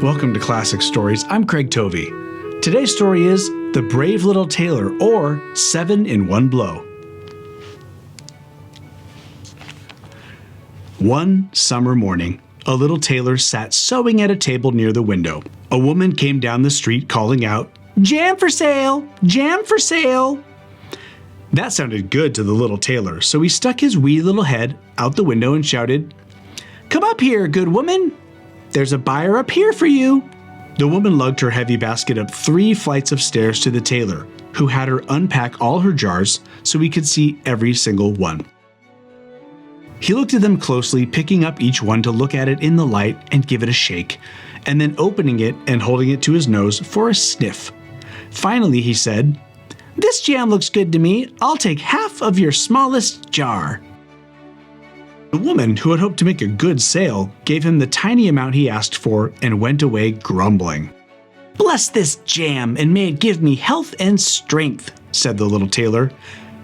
Welcome to Classic Stories. I'm Craig Tovey. Today's story is The Brave Little Tailor, or 7 in One Blow. One summer morning, a little tailor sat sewing at a table near the window. A woman came down the street calling out, "Jam for sale! Jam for sale!" That sounded good to the little tailor, so he stuck his wee little head out the window and shouted, "Come up here, good woman! There's a buyer up here for you." The woman lugged her heavy basket up 3 flights of stairs to the tailor, who had her unpack all her jars so he could see every single one. He looked at them closely, picking up each one to look at it in the light and give it a shake, and then opening it and holding it to his nose for a sniff. Finally, he said, "This jam looks good to me. I'll take half of your smallest jar." The woman, who had hoped to make a good sale, gave him the tiny amount he asked for and went away grumbling. "Bless this jam, and may it give me health and strength," said the little tailor.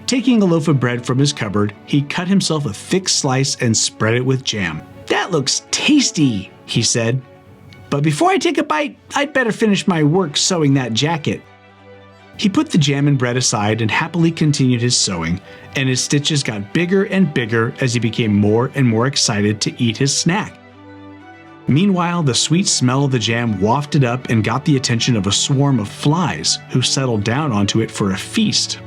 Taking a loaf of bread from his cupboard, he cut himself a thick slice and spread it with jam. "That looks tasty," he said. "But before I take a bite, I'd better finish my work sewing that jacket." He put the jam and bread aside and happily continued his sewing, and his stitches got bigger and bigger as he became more and more excited to eat his snack. Meanwhile, the sweet smell of the jam wafted up and got the attention of a swarm of flies who settled down onto it for a feast.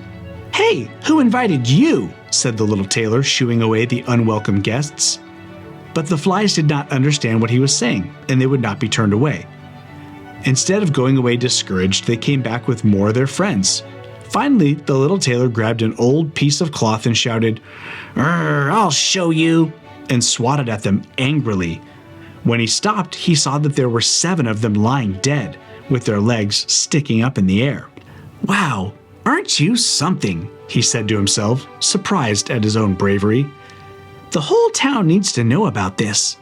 "Hey, who invited you?" said the little tailor, shooing away the unwelcome guests. But the flies did not understand what he was saying, and they would not be turned away. Instead of going away discouraged, they came back with more of their friends. Finally, the little tailor grabbed an old piece of cloth and shouted, "I'll show you," and swatted at them angrily. When he stopped, he saw that there were 7 of them lying dead, with their legs sticking up in the air. "Wow, aren't you something?" he said to himself, surprised at his own bravery. "The whole town needs to know about this."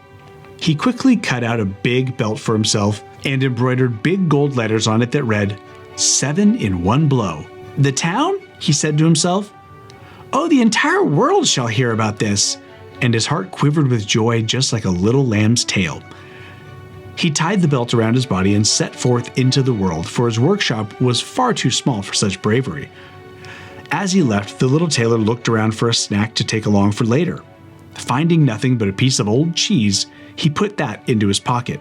He quickly cut out a big belt for himself and embroidered big gold letters on it that read, "7 in One Blow." "The town?" he said to himself. "Oh, the entire world shall hear about this." And his heart quivered with joy just like a little lamb's tail. He tied the belt around his body and set forth into the world, for his workshop was far too small for such bravery. As he left, the little tailor looked around for a snack to take along for later. Finding nothing but a piece of old cheese, he put that into his pocket.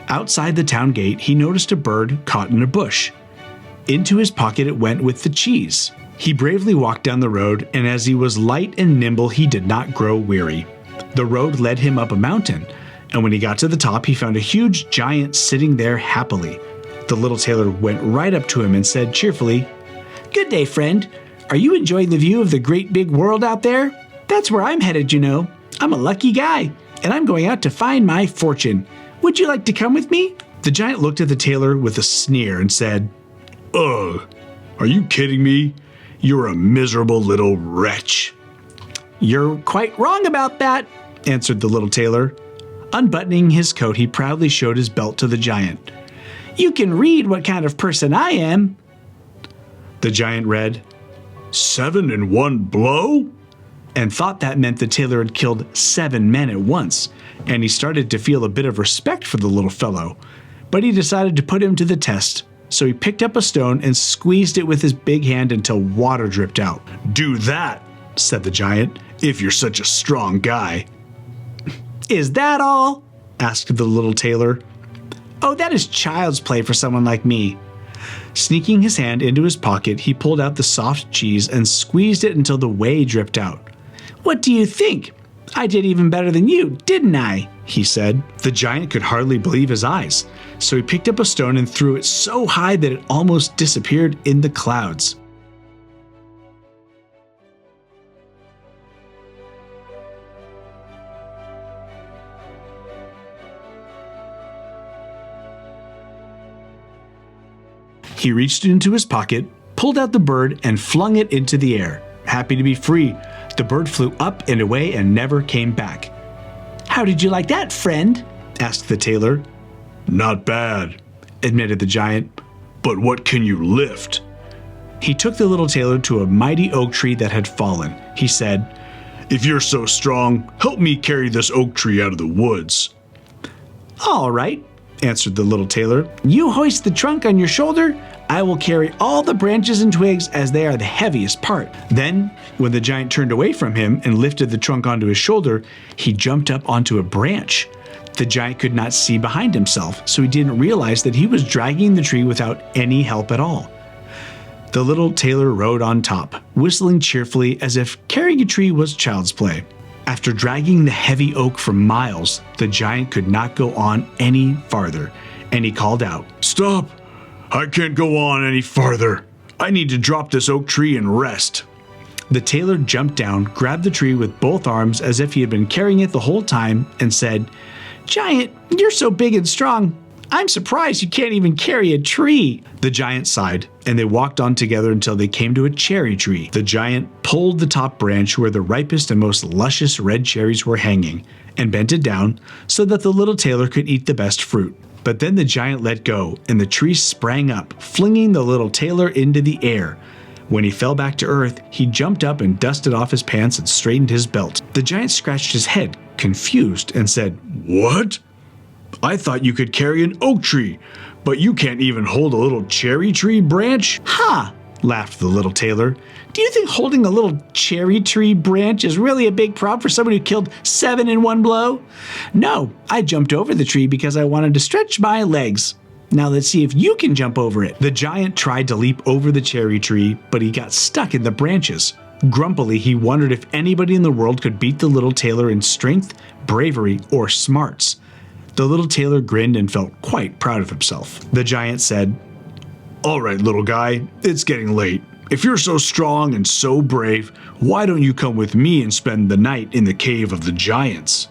Outside the town gate, he noticed a bird caught in a bush. Into his pocket it went with the cheese. He bravely walked down the road, and as he was light and nimble, he did not grow weary. The road led him up a mountain, and when he got to the top, he found a huge giant sitting there happily. The little tailor went right up to him and said cheerfully, "Good day, friend. Are you enjoying the view of the great big world out there? That's where I'm headed, you know. I'm a lucky guy, and I'm going out to find my fortune. Would you like to come with me?" The giant looked at the tailor with a sneer and said, "Ugh, are you kidding me? You're a miserable little wretch." "You're quite wrong about that," answered the little tailor. Unbuttoning his coat, he proudly showed his belt to the giant. "You can read what kind of person I am." The giant read, "7 in one blow?" and thought that meant the tailor had killed 7 men at once, and he started to feel a bit of respect for the little fellow. But he decided to put him to the test, so he picked up a stone and squeezed it with his big hand until water dripped out. "Do that," said the giant, "if you're such a strong guy." "Is that all?" asked the little tailor. "Oh, that is child's play for someone like me." Sneaking his hand into his pocket, he pulled out the soft cheese and squeezed it until the whey dripped out. "What do you think? I did even better than you, didn't I?" he said. The giant could hardly believe his eyes, so he picked up a stone and threw it so high that it almost disappeared in the clouds. He reached into his pocket, pulled out the bird, and flung it into the air. Happy to be free, the bird flew up and away and never came back. "How did you like that, friend?" asked the tailor. "Not bad," admitted the giant. "But what can you lift?" He took the little tailor to a mighty oak tree that had fallen. He said, "If you're so strong, help me carry this oak tree out of the woods." "All right," answered the little tailor. "You hoist the trunk on your shoulder. I will carry all the branches and twigs as they are the heaviest part." Then, when the giant turned away from him and lifted the trunk onto his shoulder, he jumped up onto a branch. The giant could not see behind himself, so he didn't realize that he was dragging the tree without any help at all. The little tailor rode on top, whistling cheerfully as if carrying a tree was child's play. After dragging the heavy oak for miles, the giant could not go on any farther, and he called out, "Stop! I can't go on any farther. I need to drop this oak tree and rest." The tailor jumped down, grabbed the tree with both arms as if he had been carrying it the whole time, and said, "Giant, you're so big and strong. I'm surprised you can't even carry a tree." The giant sighed, and they walked on together until they came to a cherry tree. The giant pulled the top branch where the ripest and most luscious red cherries were hanging, and bent it down so that the little tailor could eat the best fruit. But then the giant let go, and the tree sprang up, flinging the little tailor into the air. When he fell back to earth, he jumped up and dusted off his pants and straightened his belt. The giant scratched his head, confused, and said, "What? I thought you could carry an oak tree, but you can't even hold a little cherry tree branch?" "Ha!" laughed the little tailor. "Do you think holding a little cherry tree branch is really a big problem for someone who killed 7 in one blow? No, I jumped over the tree because I wanted to stretch my legs. Now let's see if you can jump over it." The giant tried to leap over the cherry tree, but he got stuck in the branches. Grumpily, he wondered if anybody in the world could beat the little tailor in strength, bravery, or smarts. The little tailor grinned and felt quite proud of himself. The giant said, "All right, little guy, it's getting late. If you're so strong and so brave, why don't you come with me and spend the night in the cave of the giants?"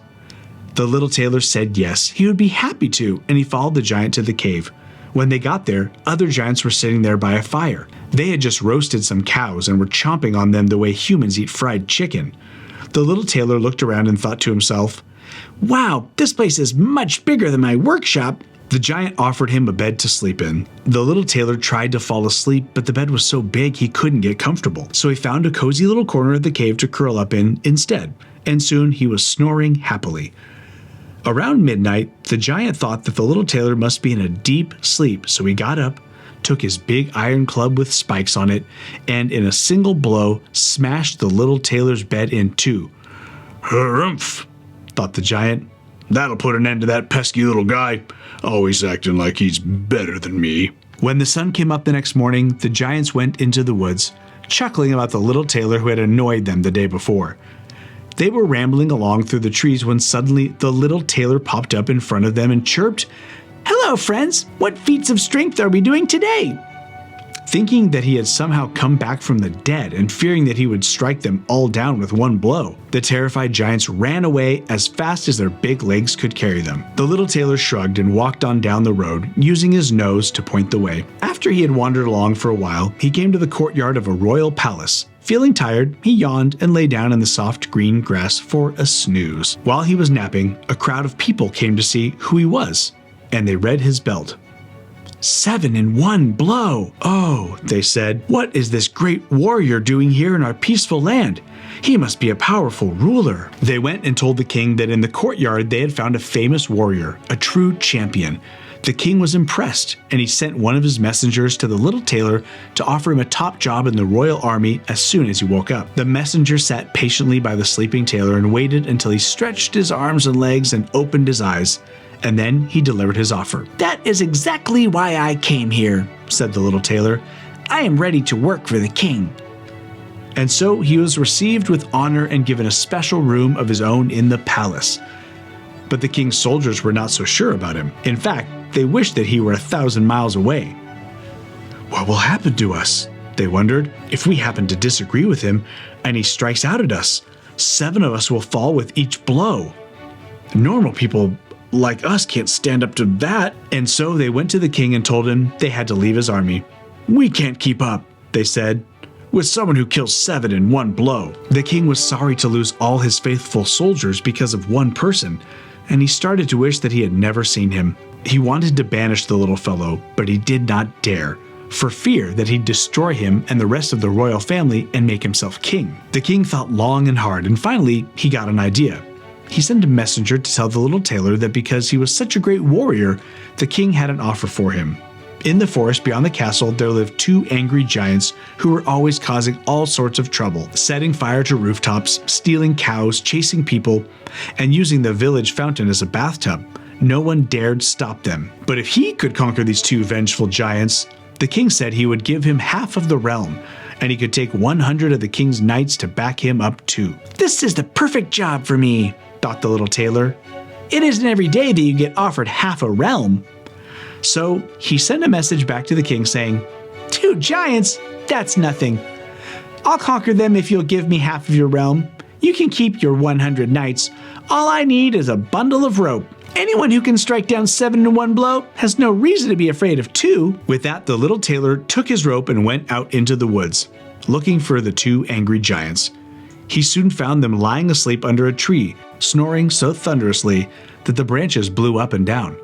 The little tailor said yes, he would be happy to, and he followed the giant to the cave. When they got there, other giants were sitting there by a fire. They had just roasted some cows and were chomping on them the way humans eat fried chicken. The little tailor looked around and thought to himself, "Wow, this place is much bigger than my workshop." The giant offered him a bed to sleep in. The little tailor tried to fall asleep, but the bed was so big he couldn't get comfortable. So he found a cozy little corner of the cave to curl up in instead, and soon he was snoring happily. Around midnight, the giant thought that the little tailor must be in a deep sleep, so he got up, took his big iron club with spikes on it, and in a single blow smashed the little tailor's bed in two. "Harumph," thought the giant. "That'll put an end to that pesky little guy, always acting like he's better than me." When the sun came up the next morning, the giants went into the woods, chuckling about the little tailor who had annoyed them the day before. They were rambling along through the trees when suddenly the little tailor popped up in front of them and chirped, "Hello, friends! What feats of strength are we doing today?" Thinking that he had somehow come back from the dead and fearing that he would strike them all down with one blow, the terrified giants ran away as fast as their big legs could carry them. The little tailor shrugged and walked on down the road, using his nose to point the way. After he had wandered along for a while, he came to the courtyard of a royal palace. Feeling tired, he yawned and lay down in the soft green grass for a snooze. While he was napping, a crowd of people came to see who he was, and they read his belt. 7 in one blow! "Oh," they said, "what is this great warrior doing here in our peaceful land? He must be a powerful ruler." They went and told the king that in the courtyard they had found a famous warrior, a true champion. The king was impressed, and he sent one of his messengers to the little tailor to offer him a top job in the royal army as soon as he woke up. The messenger sat patiently by the sleeping tailor and waited until he stretched his arms and legs and opened his eyes. And then he delivered his offer. "That is exactly why I came here," said the little tailor. "I am ready to work for the king." And so he was received with honor and given a special room of his own in the palace. But the king's soldiers were not so sure about him. In fact, they wished that he were 1,000 miles away. "What will happen to us?" they wondered. "If we happen to disagree with him and he strikes out at us, 7 of us will fall with each blow. Normal people like us can't stand up to that." And so they went to the king and told him they had to leave his army. "We can't keep up," they said, "with someone who kills 7 in one blow." The king was sorry to lose all his faithful soldiers because of one person, and he started to wish that he had never seen him. He wanted to banish the little fellow, but he did not dare, for fear that he'd destroy him and the rest of the royal family and make himself king. The king thought long and hard, and finally he got an idea. he sent a messenger to tell the little tailor that because he was such a great warrior, the king had an offer for him. In the forest beyond the castle, there lived 2 angry giants who were always causing all sorts of trouble, setting fire to rooftops, stealing cows, chasing people, and using the village fountain as a bathtub. No one dared stop them. But if he could conquer these 2 vengeful giants, the king said he would give him half of the realm, and he could take 100 of the king's knights to back him up too. "This is the perfect job for me," thought the little tailor. "It isn't every day that you get offered half a realm." So he sent a message back to the king saying, "2 giants? That's nothing. I'll conquer them if you'll give me half of your realm. You can keep your 100 knights. All I need is a bundle of rope. Anyone who can strike down 7 in one blow has no reason to be afraid of 2. With that, the little tailor took his rope and went out into the woods, looking for the 2 angry giants. He soon found them lying asleep under a tree, snoring so thunderously that the branches blew up and down.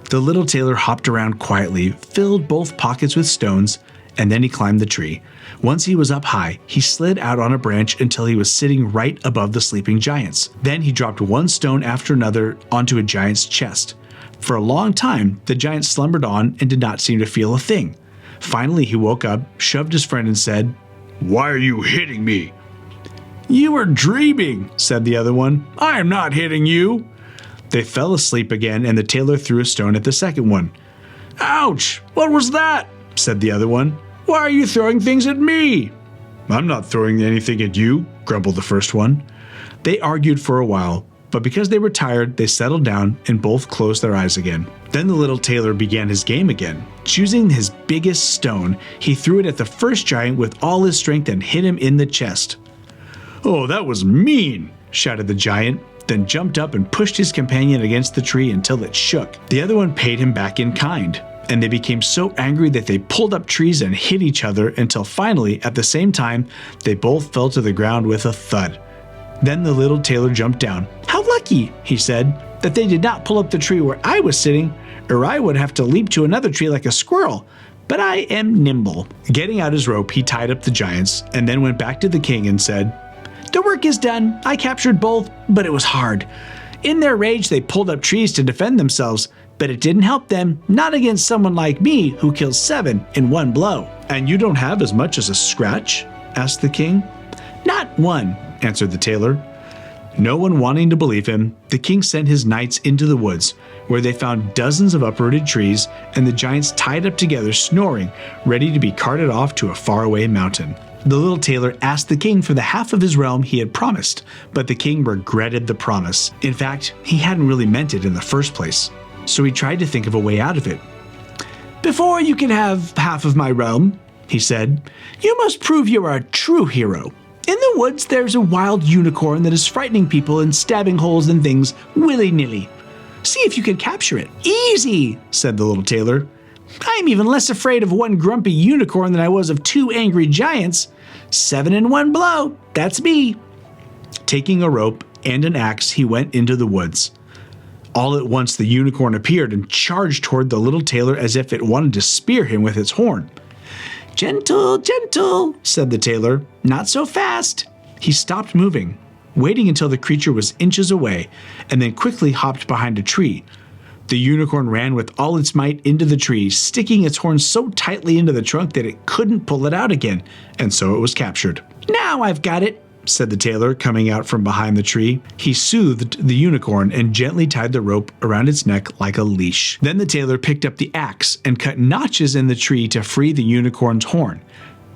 The little tailor hopped around quietly, filled both pockets with stones, and then he climbed the tree. Once he was up high, he slid out on a branch until he was sitting right above the sleeping giants. Then he dropped one stone after another onto a giant's chest. For a long time, the giant slumbered on and did not seem to feel a thing. Finally, he woke up, shoved his friend, and said, "Why are you hitting me?" "You were dreaming," said the other one. "I am not hitting you." They fell asleep again, and the tailor threw a stone at the second one. "Ouch! What was that?" said the other one. "Why are you throwing things at me?" "I'm not throwing anything at you," grumbled the first one. They argued for a while, but because they were tired, they settled down and both closed their eyes again. Then the little tailor began his game again. Choosing his biggest stone, he threw it at the first giant with all his strength and hit him in the chest. "Oh, that was mean," shouted the giant, then jumped up and pushed his companion against the tree until it shook. The other one paid him back in kind, and they became so angry that they pulled up trees and hit each other until finally, at the same time, they both fell to the ground with a thud. Then the little tailor jumped down. "How lucky," he said, "that they did not pull up the tree where I was sitting, or I would have to leap to another tree like a squirrel. But I am nimble." Getting out his rope, he tied up the giants, and then went back to the king and said, "The work is done. I captured both, but it was hard. In their rage, they pulled up trees to defend themselves, but it didn't help them, not against someone like me who kills 7 in one blow." "And you don't have as much as a scratch?" asked the king. "Not one," answered the tailor. No one wanting to believe him, the king sent his knights into the woods, where they found dozens of uprooted trees and the giants tied up together, snoring, ready to be carted off to a faraway mountain. The little tailor asked the king for the half of his realm he had promised, but the king regretted the promise. In fact, he hadn't really meant it in the first place, so he tried to think of a way out of it. "Before you can have half of my realm," he said, "you must prove you are a true hero. In the woods, there's a wild unicorn that is frightening people and stabbing holes in things willy-nilly. See if you can capture it." "Easy," said the little tailor. "I'm even less afraid of one grumpy unicorn than I was of 2 angry giants. 7 in one blow, that's me." Taking a rope and an axe, he went into the woods. All at once, the unicorn appeared and charged toward the little tailor as if it wanted to spear him with its horn. "Gentle, gentle," said the tailor. "Not so fast." He stopped moving, waiting until the creature was inches away, and then quickly hopped behind a tree. The unicorn ran with all its might into the tree, sticking its horn so tightly into the trunk that it couldn't pull it out again, and so it was captured. "Now I've got it," said the tailor, coming out from behind the tree. He soothed the unicorn and gently tied the rope around its neck like a leash. Then the tailor picked up the axe and cut notches in the tree to free the unicorn's horn.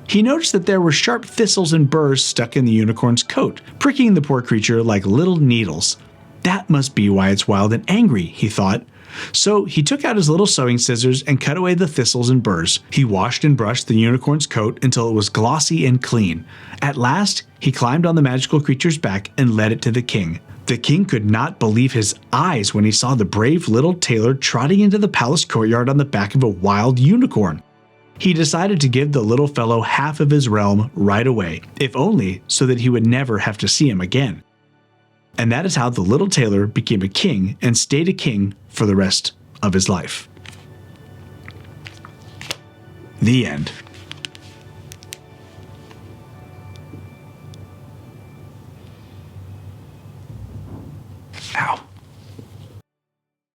He noticed that there were sharp thistles and burrs stuck in the unicorn's coat, pricking the poor creature like little needles. That must be why it's wild and angry, he thought. So he took out his little sewing scissors and cut away the thistles and burrs. He washed and brushed the unicorn's coat until it was glossy and clean. At last, he climbed on the magical creature's back and led it to the king. The king could not believe his eyes when he saw the brave little tailor trotting into the palace courtyard on the back of a wild unicorn. He decided to give the little fellow half of his realm right away, if only so that he would never have to see him again. And that is how the little tailor became a king and stayed a king for the rest of his life. The end.